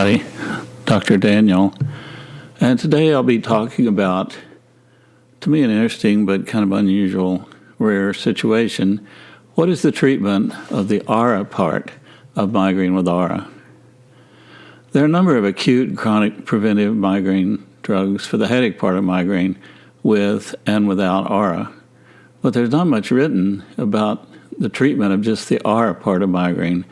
everybody. Dr. Daniel. And today I'll be talking about, to me, an interesting but kind of unusual, rare situation. What is the treatment of the aura part of migraine with aura? There are a number of acute and chronic preventive migraine drugs for the headache part of migraine with and without aura. But there's not much written about the treatment of just the aura part of migraine,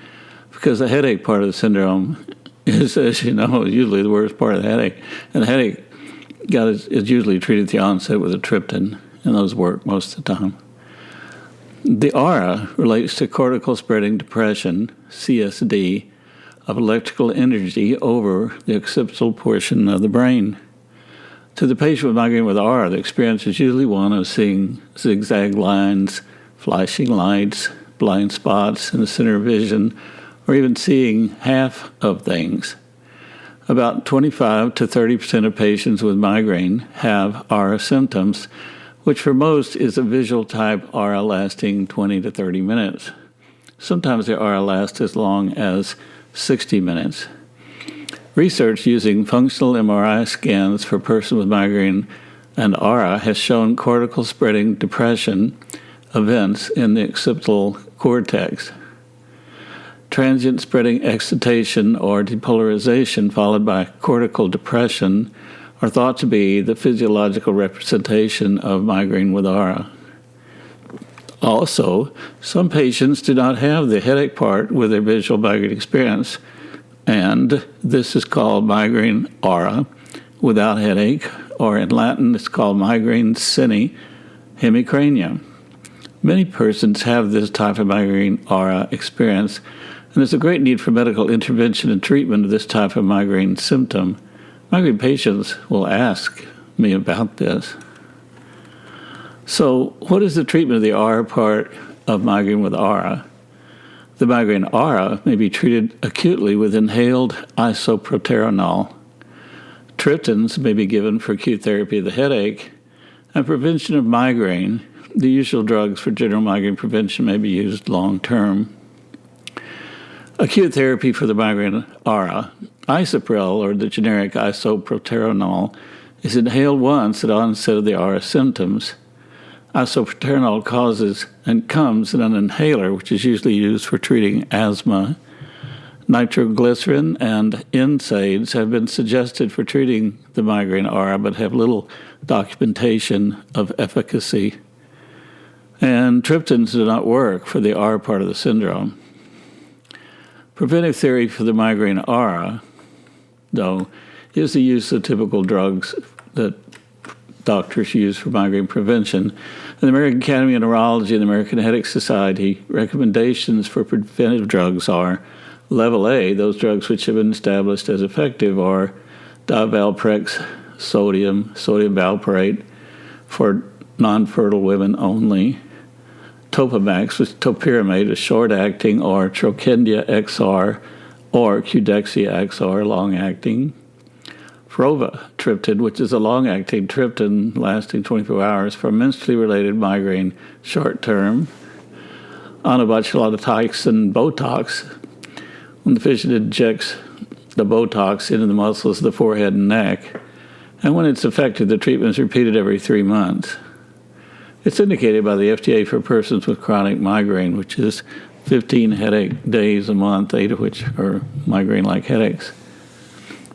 because the headache part of the syndrome is, as you know, usually the worst part of the headache. And the headache is usually treated at the onset with a triptan, and those work most of the time. The aura relates to cortical spreading depression, CSD, of electrical energy over the occipital portion of the brain. To the patient with migraine with aura, the experience is usually one of seeing zigzag lines, flashing lights, blind spots in the center of vision, or even seeing half of things. About 25 to 30% of patients with migraine have aura symptoms, which for most is a visual type aura lasting 20 to 30 minutes. Sometimes the aura lasts as long as 60 minutes. Research using functional MRI scans for persons with migraine and aura has shown cortical spreading depression events in the occipital cortex. Transient spreading excitation or depolarization followed by cortical depression are thought to be the physiological representation of migraine with aura. Also, some patients do not have the headache part with their visual migraine experience, and this is called migraine aura without headache, or in Latin it's called migraine sine hemicrania. Many persons have this type of migraine aura experience, and there's a great need for medical intervention and treatment of this type of migraine symptom. Migraine patients will ask me about this. So, what is the treatment of the aura part of migraine with aura? The migraine aura may be treated acutely with inhaled isoproterenol. Triptans may be given for acute therapy of the headache, and prevention of migraine. The usual drugs for general migraine prevention may be used long-term. Acute therapy for the migraine aura. Isoprel, or the generic isoproterenol, is inhaled once at onset of the aura symptoms. Isoproterenol causes and comes in an inhaler, which is usually used for treating asthma. Nitroglycerin and NSAIDs have been suggested for treating the migraine aura, but have little documentation of efficacy. And triptans do not work for the aura part of the syndrome. Preventive theory for the migraine aura, though, is the use of typical drugs that doctors use for migraine prevention. The American Academy of Neurology and the American Headache Society recommendations for preventive drugs are level A. Those drugs which have been established as effective are divalproex, sodium valproate for non-fertile women only, Topamax, which is topiramate, a short-acting, or Trokendi XR, or Qdexia XR, long-acting. Provatriptan, which is a long-acting triptan lasting 24 hours for mentally related migraine short-term. Onabotulinumtoxin and Botox, when the physician injects the Botox into the muscles of the forehead and neck. And when it's effective, the treatment is repeated every 3 months. It's indicated by the FDA for persons with chronic migraine, which is 15 headache days a month, 8 of which are migraine-like headaches.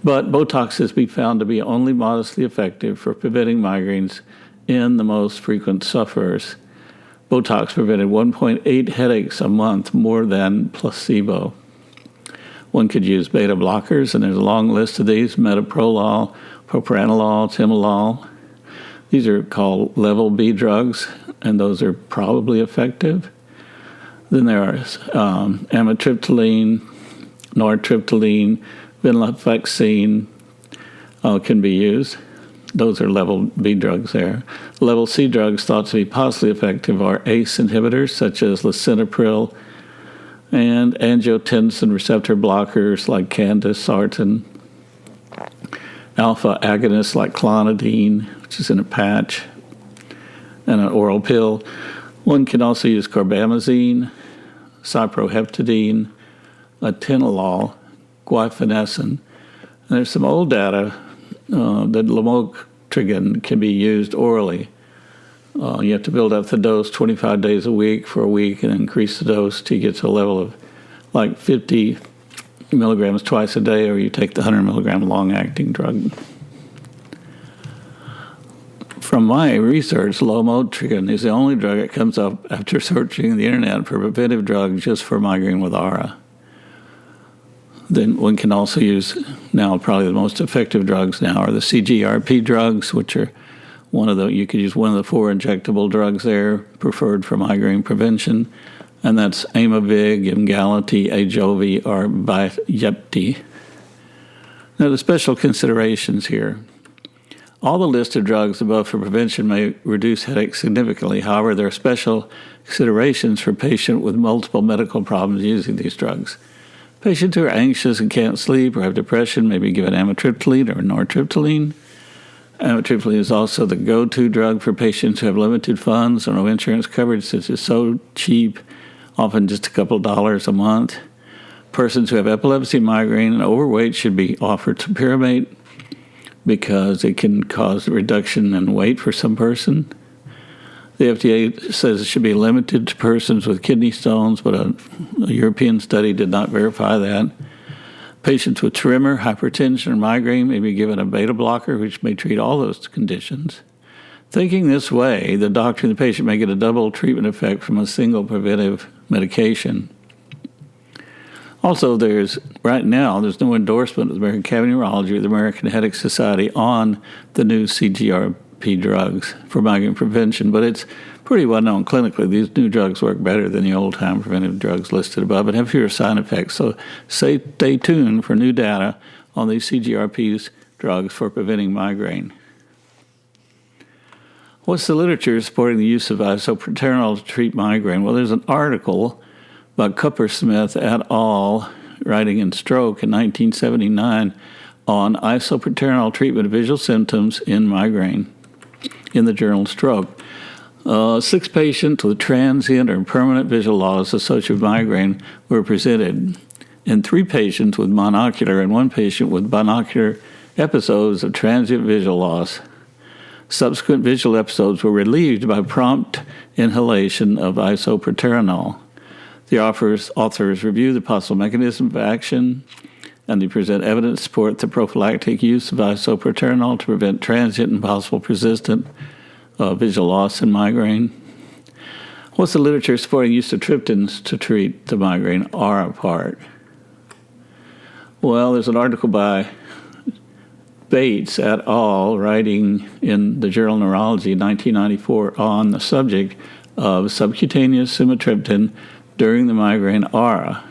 But Botox has been found to be only modestly effective for preventing migraines in the most frequent sufferers. Botox prevented 1.8 headaches a month more than placebo. One could use beta blockers, and there's a long list of these: metoprolol, propranolol, timolol. These are called level B drugs, and those are probably effective. Then there are amitriptyline, nortriptyline, venlafaxine can be used. Those are level B drugs there. Level C drugs thought to be possibly effective are ACE inhibitors, such as lisinopril, and angiotensin receptor blockers like candesartan, alpha agonists like clonidine, which is in a patch, and an oral pill. One can also use carbamazine, cyproheptadine, atenolol, guaifenesin. And there's some old data that lamotrigine can be used orally. You have to build up the dose 25 days a week for a week and increase the dose till you get to a level of like 50 milligrams twice a day, or you take the 100 milligram long-acting drug. From my research, lamotrigine is the only drug that comes up after searching the internet for preventive drugs just for migraine with aura. Then one can also use now probably the most effective drugs now are the CGRP drugs, which are you could use one of the 4 injectable drugs there, preferred for migraine prevention, and that's Aimovig, Emgality, Ajovy, or Vyepti. Now the special considerations here. All the listed drugs above for prevention may reduce headaches significantly. However, there are special considerations for patients with multiple medical problems using these drugs. Patients who are anxious and can't sleep or have depression may be given amitriptyline or nortriptyline. Amitriptyline is also the go-to drug for patients who have limited funds or no insurance coverage since it's so cheap, often just a couple of dollars a month. Persons who have epilepsy, migraine, and overweight should be offered topiramate because it can cause a reduction in weight for some person. The FDA says it should be limited to persons with kidney stones, but a European study did not verify that. Patients with tremor, hypertension, or migraine may be given a beta blocker, which may treat all those conditions. Thinking this way, the doctor and the patient may get a double treatment effect from a single preventive medication. Also, right now, there's no endorsement of the American Academy of Neurology or the American Headache Society on the new CGRP drugs for migraine prevention, but it's pretty well known clinically. These new drugs work better than the old-time preventive drugs listed above and have fewer side effects. So stay tuned for new data on these CGRPs drugs for preventing migraine. What's the literature supporting the use of isoproterenol to treat migraine? Well, there's an article by Kupper-Smith et al. Writing in Stroke in 1979 on isoproterenol treatment of visual symptoms in migraine in the journal Stroke. 6 patients with transient or permanent visual loss associated with migraine were presented, and 3 patients with monocular and 1 patient with binocular episodes of transient visual loss. Subsequent visual episodes were relieved by prompt inhalation of isoproterenol. The authors review the possible mechanism of action, and they present evidence to support the prophylactic use of isoproterenol to prevent transient and possible persistent visual loss in migraine. What's the literature supporting use of triptans to treat the migraine aura part? Well, there's an article by Bates et al. Writing in the journal Neurology in 1994 on the subject of subcutaneous sumatriptan during the migraine aura.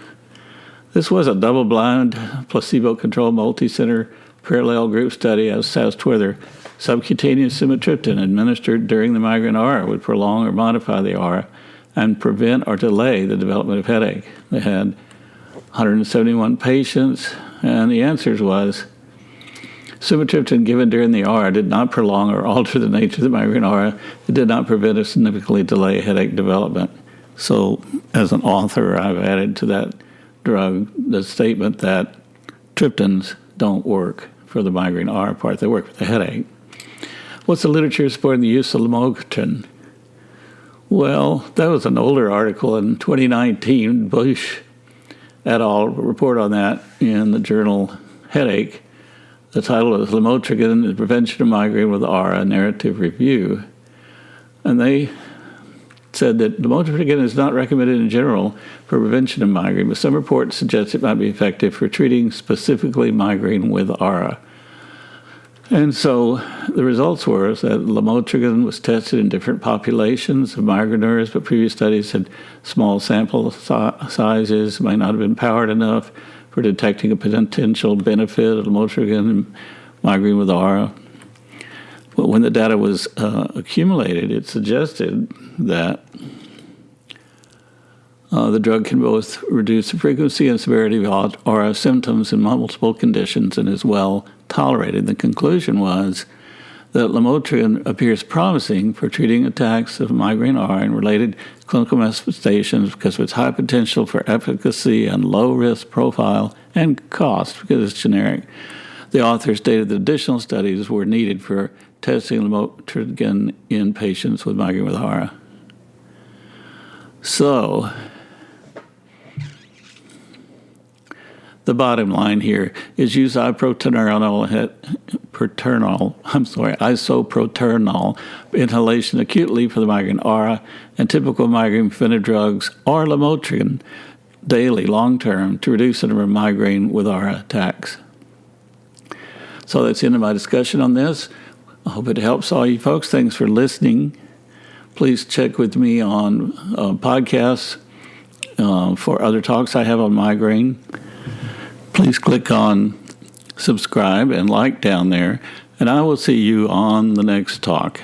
This was a double-blind, placebo-controlled, multi-center parallel group study assessed whether subcutaneous sumatriptan administered during the migraine aura would prolong or modify the aura and prevent or delay the development of headache. They had 171 patients, and the answers was sumatriptan given during the aura did not prolong or alter the nature of the migraine aura. It did not prevent or significantly delay headache development. So, as an author, I've added to that drug the statement that triptans don't work for the migraine aura part. They work for the headache. What's the literature supporting the use of lamotrigine? Well, that was an older article in 2019. Bush et al. Report on that in the journal Headache. The title is Lamotrigine, the Prevention of Migraine with Aura, Narrative Review. And they said that lamotrigine is not recommended in general for prevention of migraine, but some reports suggest it might be effective for treating specifically migraine with aura. And so the results were that lamotrigine was tested in different populations of migraineurs, but previous studies had small sample sizes, might not have been powered enough for detecting a potential benefit of lamotrigine in migraine with aura. But when the data was accumulated, it suggested that the drug can both reduce the frequency and severity of aura symptoms in multiple conditions and is well tolerated. The conclusion was that lamotrigine appears promising for treating attacks of migraine aura and related clinical manifestations because of its high potential for efficacy and low risk profile and cost because it's generic. The author stated that additional studies were needed for testing lamotrigine in patients with migraine with aura. So, the bottom line here is use isoproterenol inhalation acutely for the migraine aura and typical migraine preventive drugs or lamotrigine daily long-term to reduce the number of migraine with aura attacks. So that's the end of my discussion on this. I hope it helps all you folks. Thanks for listening. Please check with me on podcasts for other talks I have on migraine. Please click on subscribe and like down there, and I will see you on the next talk.